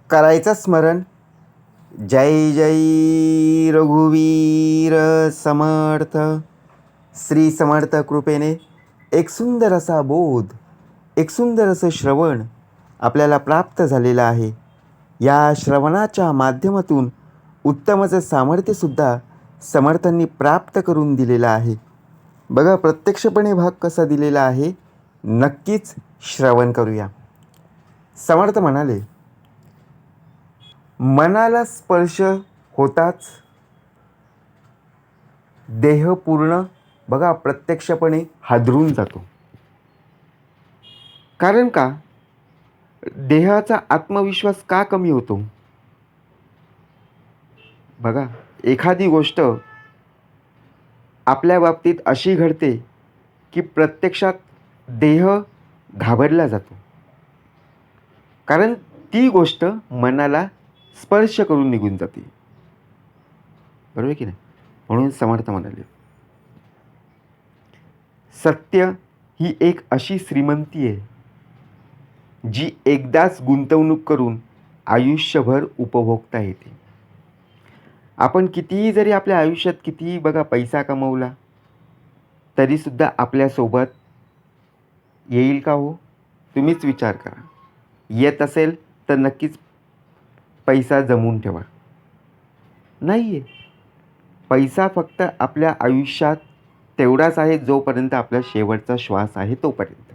करायचं स्मरण. जय जय रघुवीर समर्थ. श्री समर्थ कृपेने एक सुंदर असा बोध, एक सुंदर असं श्रवण आपल्याला प्राप्त झालेलं आहे. या श्रवणाच्या माध्यमातून उत्तमचं सामर्थ्यसुद्धा समर्थांनी प्राप्त करून दिलेलं आहे. बघा, प्रत्यक्षपणे भाग कसा दिलेला आहे, नक्कीच श्रवण करूया. समर्थ म्हणाले, मनाला स्पर्श होताच देह पूर्ण बघा प्रत्यक्षपणे हादरून जातो. कारण का? देहाचा आत्मविश्वास का कमी होतो? बघा, एखादी गोष्ट आपल्या बाबतीत अशी घडते की प्रत्यक्षात देह घाबरला जातो. कारण ती गोष्ट मनाला स्पर्श करून निघून जाते. बरोबर की नाही? म्हणून समर्थ म्हणाले, सत्य ही एक अशी श्रीमंती आहे जी एकदाच गुंतवणूक करून आयुष्यभर उपभोगता येते. आपण कितीही जरी आपल्या आयुष्यात कितीही बघा पैसा कमवला तरीसुद्धा आपल्यासोबत येईल का हो? तुम्हीच विचार करा. येत असेल तर नक्कीच पैसा जमवून ठेवा. नाही आहे. पैसा फक्त आपल्या आयुष्यात तेवढाच आहे जोपर्यंत आपला शेवटचा श्वास आहे तोपर्यंत.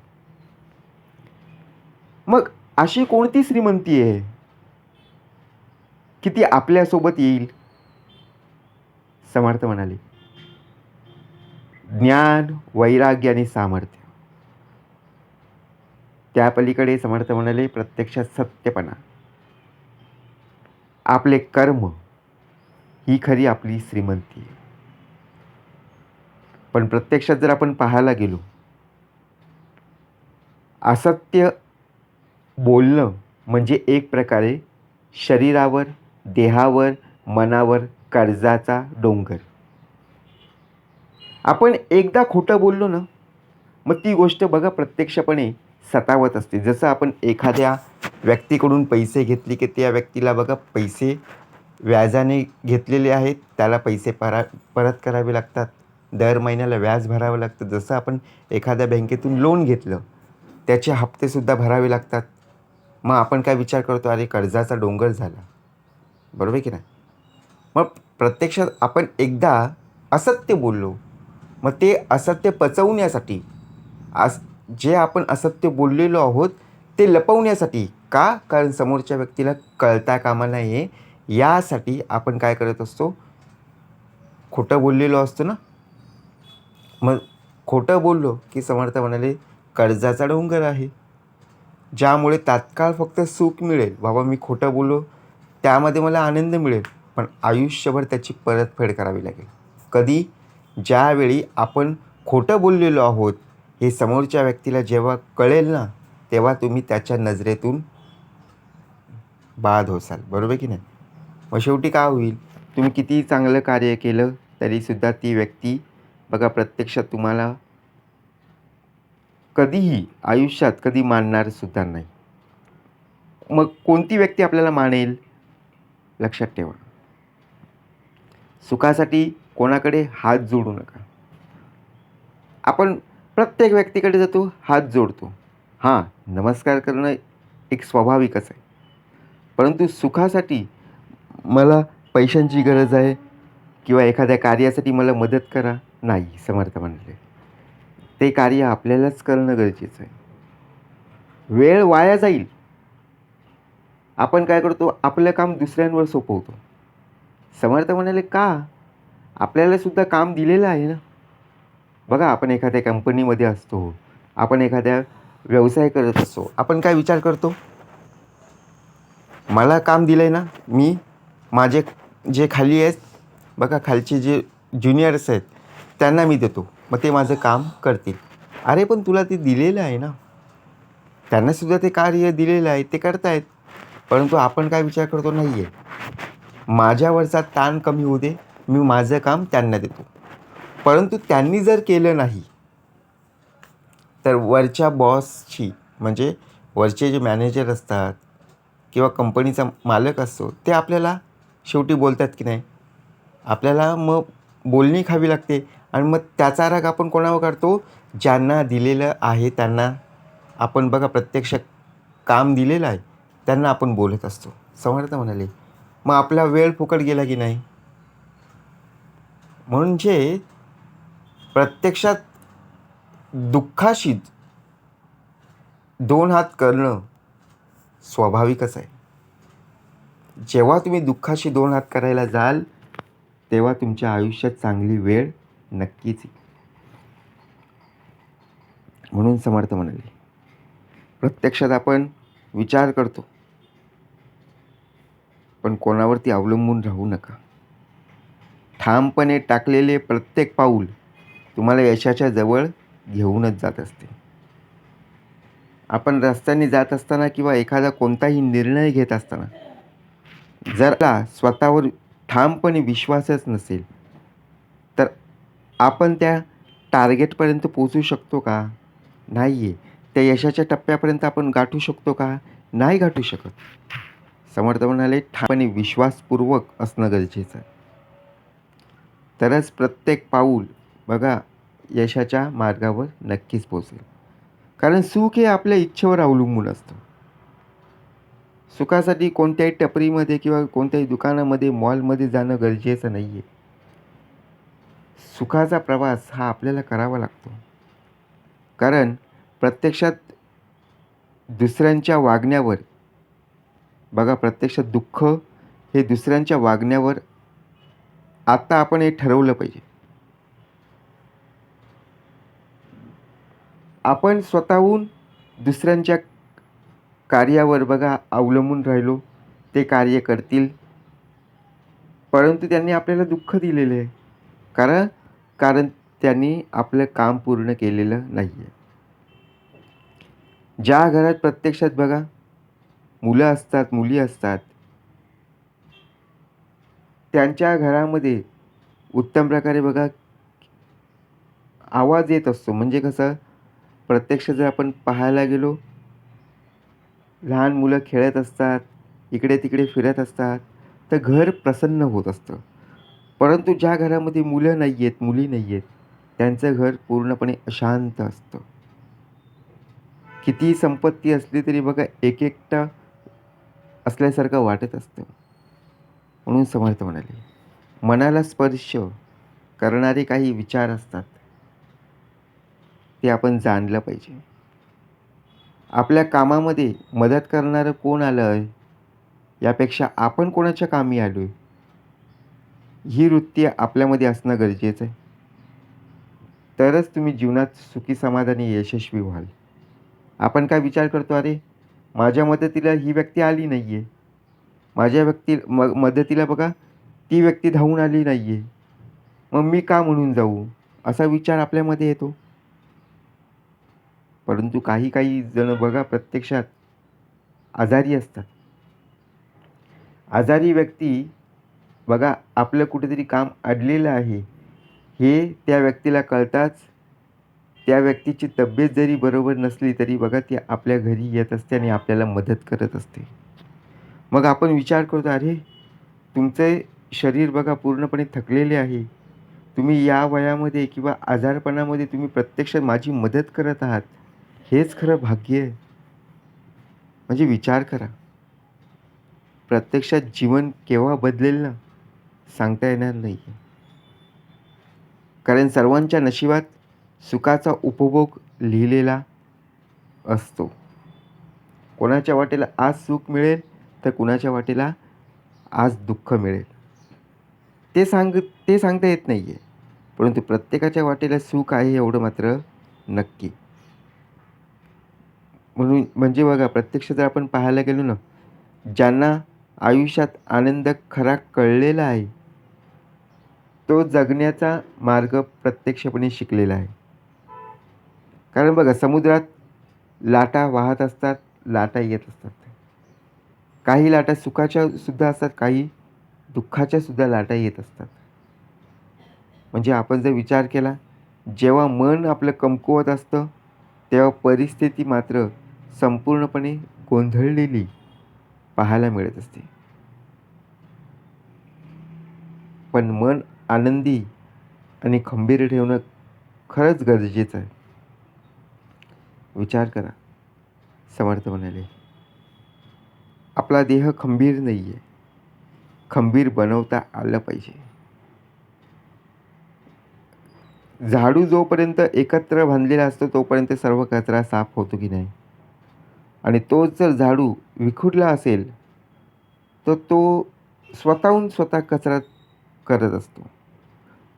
मग अशी कोणती श्रीमंती आहे की ती आपल्यासोबत येईल? समर्थ म्हणाले, ज्ञान, वैराग्य आणि सामर्थ्य. त्या पलीकडे समर्थ म्हणाले, प्रत्यक्षात सत्यपणा, आपले कर्म ही खरी आपली श्रीमंती आहे. पण प्रत्यक्षात जर आपण पाहायला गेलो, असत्य बोलणं म्हणजे एक प्रकारे शरीरावर, देहावर, मनावर कर्जाचा डोंगर. आपण एकदा खोटं बोललो ना, मग ती गोष्ट बघा प्रत्यक्षपणे सतावत असते. जसं आपण एखाद्या व्यक्तीकडून पैसे घेतले की त्या व्यक्तीला बघा पैसे व्याजाने घेतलेले आहेत, त्याला पैसे परत करावे लागतात. दर महिन्याला व्याज भरावं लागतं. जसं आपण एखाद्या बँकेतून लोन घेतलं, त्याचे हप्तेसुद्धा भरावे लागतात. मग आपण काय विचार करतो, अरे कर्जाचा डोंगर झाला. बरोबर की नाही? मग प्रत्यक्षात आपण एकदा असत्य बोललो, मग ते असत्य पचवण्यासाठी जे आपण असत्य बोललेलो आहोत ते लपवण्यासाठी का? कारण समोरच्या व्यक्तीला कळता कामा नये यासाठी आपण काय करत असतो, खोटं बोललेलो असतो ना. मग खोटं बोललो की समर्थ म्हणाले, कर्जाचा डोंगर आहे, ज्यामुळे तात्काळ फक्त सुख मिळेल. बाबा मी खोटं बोललो, त्यामध्ये मला आनंद मिळेल, पण आयुष्यभर त्याची परतफेड करावी लागेल. कधी? ज्यावेळी आपण खोटं बोललेलो आहोत हे समोरच्या व्यक्तीला जेव्हा कळेल ना, तेव्हा तुम्ही त्याच्या नजरेतून बाद होसाल. बरोबर की नाही? मग शेवटी काय होईल, तुम्ही कितीही चांगलं कार्य केलं तरीसुद्धा ती व्यक्ती बघा प्रत्यक्षात तुम्हाला कधीही आयुष्यात कधी मानणारसुद्धा नाही. मग कोणती व्यक्ती आपल्याला मानेल? लक्षात ठेवा, सुखासाठी कोणाकडे हात जोडू नका. आपण प्रत्येक व्यक्तीकडे जातो, हात जोडतो. हां, नमस्कार करणं एक स्वाभाविकच आहे. परंतु सुखासाठी मला पैशांची गरज आहे किंवा एखाद्या कार्यासाठी मला मदत करा, नाही. समर्थ म्हणाले, ते कार्य आपल्यालाच करणं गरजेचं आहे. वेळ वाया जाईल. आपण काय करतो, आपलं काम दुसऱ्यांवर सोपवतो. समर्थ म्हणाले, का? आपल्याला सुद्धा काम दिलेलं आहे ना. बघा, आपण एखाद्या कंपनीमध्ये असतो, आपण एखाद्या व्यवसाय करत असतो, आपण काय विचार करतो, मला काम दिलं आहे ना, मी माझे जे खाली आहेत बघा, खालचे जे ज्युनियर्स आहेत त्यांना मी देतो, मग ते माझं काम करतील. अरे पण तुला ते दिलेलं आहे ना, त्यांनासुद्धा ते कार्य दिलेलं आहे, ते करतायत. परंतु आपण काय विचार करतो, नाही आहे, माझ्यावरचा ताण कमी होऊ दे, मी माझं काम त्यांना देतो. परंतु त्यांनी जर केलं नाही तर वरच्या बॉसची, म्हणजे वरचे जे मॅनेजर असतात किंवा कंपनीचा मालक असतो ते आपल्याला शेवटी बोलतात की नाही, आपल्याला मग बोलणी खावी लागते आणि मग त्याचा राग आपण कोणावर काढतो? ज्यांना दिलेलं आहे त्यांना. आपण बघा प्रत्यक्ष काम दिलेलं आहे त्यांना आपण बोलत असतो. समर्थ म्हणाले, मग आपला वेळ फुकट गेला की नाही? म्हणजे प्रत्यक्षात दुःखाशी दोन हात करणं स्वाभाविकच आहे. जेव्हा तुम्ही दुःखाशी दोन हात करायला जाल तेव्हा तुमच्या आयुष्यात चांगली वेळ नक्कीच येईल. म्हणून समर्थ म्हणाले, प्रत्यक्षात आपण विचार करतो पण कोणावरती अवलंबून राहू नका. ठामपणे टाकलेले प्रत्येक पाऊल तुम्हाला यशाच्या जवळ घेऊनच जात असते. आपण रस्त्याने जात असताना किंवा एखादा कोणताही निर्णय घेत असताना जर स्वतःवर ठामपणे विश्वासच नसेल तर आपण त्या टार्गेटपर्यंत पोहोचू शकतो का? नाही आहे. त्या यशाच्या टप्प्यापर्यंत आपण गाठू शकतो का? नाही गाठू शकत. समर्थ म्हणाले, ठामपणे विश्वासपूर्वक असणं गरजेचं आहे. तरच प्रत्येक पाऊल बघा यशाच्या मार्गावर नक्कीच पोहोचेल. कारण सुख हे आपल्या इच्छेवर अवलंबून असतं. सुखासाठी कोणत्याही टपरीमध्ये किंवा कोणत्याही दुकानामध्ये, मॉलमध्ये जाणं गरजेचं नाही आहे. सुखाचा प्रवास हा आपल्याला करावा लागतो. कारण प्रत्यक्षात दुसऱ्यांच्या वागण्यावर बघा, प्रत्यक्षात दुःख हे दुसऱ्यांच्या वागण्यावर आता आपण हे ठरवलं पाहिजे. आपण स्वतःहून दुसऱ्यांच्या कार्यावर बघा अवलंबून राहिलो, ते कार्य करतील, परंतु त्यांनी आपल्याला दुःख दिलेले आहे. कारण त्यांनी आपलं काम पूर्ण केलेलं नाही आहे. ज्या घरात प्रत्यक्षात बघा मुलं असतात, मुली असतात, त्यांच्या घरामध्ये उत्तम प्रकारे बघा आवाज येत असतो. म्हणजे कसं, प्रत्यक्ष जर आपण पाहायला गेलो, लहान मुलं खेळत असतात, इकडे-तिकडे फिरत असतात, तर घर प्रसन्न होत असतं. परंतु ज्या घरामध्ये मुलं नाही आहेत, मुली नाही आहेत, त्यांचं घर पूर्णपणे अशांत असतं. कितीही संपत्ती असली तरी बघा एकटं असल्यासारखं वाटत असतं. म्हणून समर्थ म्हणाले, मनाला स्पर्श करणारे काही विचार असतात, ते आपण जाणलं पाहिजे. आपल्या कामामध्ये मदत करणारं कोण आलं आहे, यापेक्षा आपण कोणाच्या कामी आलो आहे, ही वृत्ती आपल्यामध्ये असणं गरजेचं आहे. तरच तुम्ही जीवनात सुखी, समाधानी, यशस्वी व्हाल. आपण काय विचार करतो, अरे माझ्या मदतीला ही व्यक्ती आली नाही आहे, माझ्या मदतीला बघा ती व्यक्ती धावून आली नाही आहे, मग मी का म्हणून जाऊ, असा विचार आपल्यामध्ये येतो. परंतु काही जण बघा प्रत्यक्षात आजारी असतात. आजारी व्यक्ती बघा आपलं कुठेतरी काम अडलेलं आहे हे त्या व्यक्तीला कळताच त्या व्यक्तीची तब्येत जरी बरोबर नसली तरी बघा ती आपल्या घरी येत असते आणि आपल्याला मदत करत असते. मग आपण विचार करतो, अरे तुमचे शरीर बघा पूर्णपणे थकलेले आहे, तुम्ही या वयामध्ये किंवा आजारपणामध्ये तुम्ही प्रत्यक्षात माझी मदत करत आहात, हेच खरं भाग्य आहे. म्हणजे विचार करा, प्रत्यक्षात जीवन केव्हा बदलेल ना, सांगता येणार नाही. कारण सर्वांच्या नशिबात सुखाचा उपभोग लिहिलेला असतो. कोणाच्या वाटेला आज सुख मिळेल तर कुणाच्या वाटेला आज दुःख मिळेल, ते सांगता येत नाही आहे. परंतु प्रत्येकाच्या वाटेला सुख आहे एवढं मात्र नक्की. म्हणजे बघा प्रत्यक्ष जर आपण पाहायला गेलो ना, ज्यांना आयुष्यात आनंद खरा कळलेला आहे, तो जगण्याचा मार्ग प्रत्यक्षपणे शिकलेला आहे. कारण बघा समुद्रात लाटा वाहत असतात, लाटा येत असतात. काही लाटा सुखाच्या सुद्धा असतात, काही दुःखाच्या सुद्धा लाटा येत असतात. म्हणजे आपण जर विचार केला, जेव्हा मन आपलं कमकुवत असतं, तेव्हा परिस्थिती मात्र संपूर्णपणे गोंधळलेली पाहायला मिळत असते. पण मन आनंदी आणि खंबीर ठेवणं खरंच गरजेचं आहे. विचार करा. समर्थ म्हणाले, आपला देह खंबीर नाही आहे, खंबीर बनवता आलं पाहिजे. झाडू जोपर्यंत एकत्र बांधलेला असतो तोपर्यंत सर्व कचरा साफ होतो की नाही, आणि तोच जर झाडू विखुरला असेल तर तो स्वतःहून स्वतः कचरा करत असतो.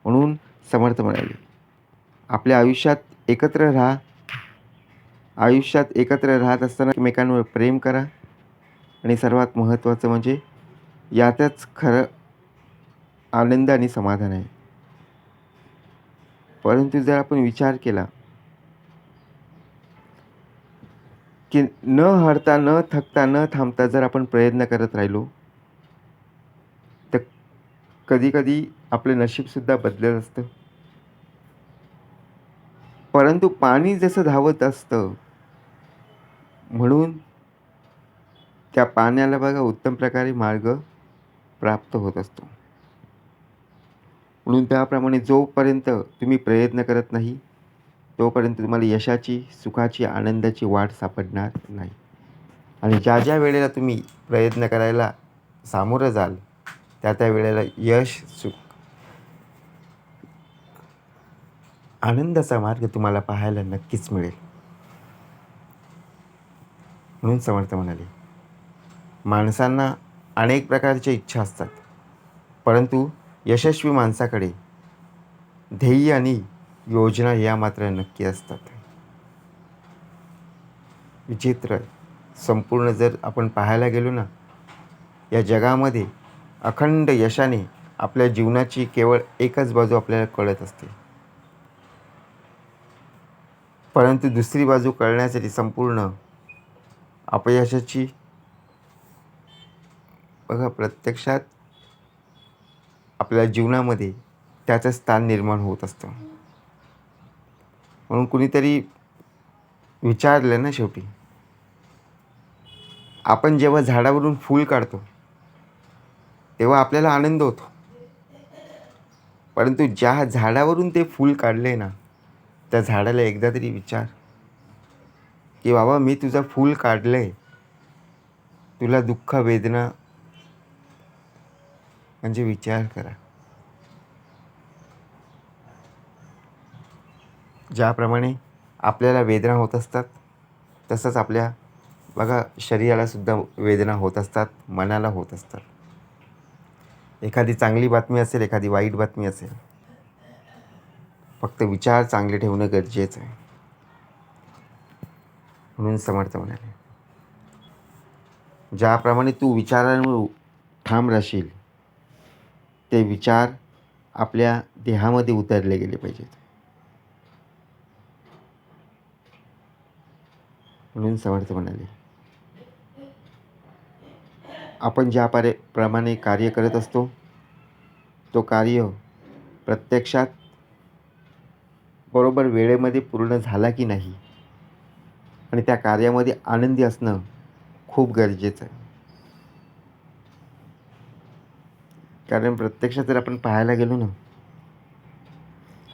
म्हणून समर्थ म्हणाले, आपल्या आयुष्यात एकत्र राहत असताना एकमेकांवर प्रेम करा, आणि सर्वात महत्त्वाचं म्हणजे यातच खरं आनंद आणि समाधान आहे. परंतु जर आपण विचार केला की न हरता, न थकता, न थांबता जर आपण प्रयत्न करत राहिलो तर कधी-कधी आपलं नशीबसुद्धा बदलत असतं. परंतु पाणी जसं धावत असतं, म्हणून त्या पाण्याला बघा उत्तम प्रकारे मार्ग प्राप्त होत असतो. म्हणून त्याप्रमाणे जोपर्यंत तुम्ही प्रयत्न करत नाही, तोपर्यंत तुम्हाला यशाची, सुखाची, आनंदाची वाट सापडणार नाही. आणि ज्या ज्या वेळेला तुम्ही प्रयत्न करायला सामोरं जाल, त्या वेळेला यश, सुख, आनंदाचा मार्ग तुम्हाला पाहायला नक्कीच मिळेल. म्हणून समर्थ म्हणाले, माणसांना अनेक प्रकारच्या इच्छा असतात, परंतु यशस्वी माणसाकडे ध्येय आणि योजना या मात्र नक्की असतात. विचित्र आहे. संपूर्ण जर आपण पाहायला गेलो ना, या जगामध्ये अखंड यशाने आपल्या जीवनाची केवळ एकच बाजू आपल्याला कळत असते. परंतु दुसरी बाजू कळण्यासाठी संपूर्ण अपयशाची बघा प्रत्यक्षात आपल्या जीवनामध्ये त्याचं स्थान निर्माण होत असतं. म्हणून कुणीतरी विचारलं ना, शेवटी आपण जेव्हा झाडावरून फूल काढतो तेव्हा आपल्याला आनंद होतो, परंतु ज्या झाडावरून ते फूल काढले ना, त्या झाडाला एकदा तरी विचार की बाबा, मी तुझं फूल काढलंय, तुला दुःख, वेदना, म्हणजे विचार करा. ज्याप्रमाणे आपल्याला वेदना होत असतात, तसंच आपल्या बघा शरीरालासुद्धा वेदना होत असतात, मनाला होत असतात. एखादी चांगली बातमी असेल, एखादी वाईट बातमी असेल, फक्त विचार चांगले ठेवणं गरजेचं आहे. म्हणून समर्थ म्हणाले, ज्याप्रमाणे तू विचारांवर ठाम राहशील, ते विचार आपल्या देहामध्ये उतरले गेले पाहिजेत. म्हणून समर्थ म्हणाले, आपण प्रमाणे कार्य करत असतो, तो कार्य प्रत्यक्षात बरोबर वेळेमध्ये पूर्ण झाला की नाही, आणि त्या कार्यामध्ये आनंदी असणं खूप गरजेचं आहे. कारण प्रत्यक्षात जर आपण पाहायला गेलो ना,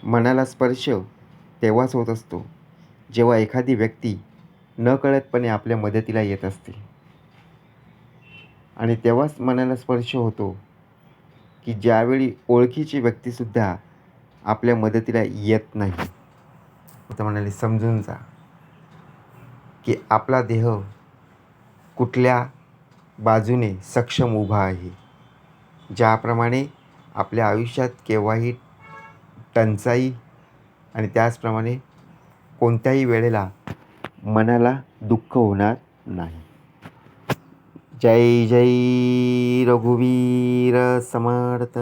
मनाला स्पर्श तेव्हाच होत असतो जेव्हा एखादी व्यक्ती नकळतपणे आपल्या मदतीला येत असते, आणि तेव्हाच मनाला स्पर्श होतो की ज्यावेळी ओळखीची व्यक्तीसुद्धा आपल्या मदतीला येत नाही. तर म्हणाले, समजून जा की आपला देह कुठल्या बाजूने सक्षम उभा आहे. ज्याप्रमाणे आपल्या आयुष्यात केव्हाही टंचाई आणि त्याचप्रमाणे कोणत्याही वेळेला मनाला दुःख होणार नाही. जय जय रघुवीर समर्थ.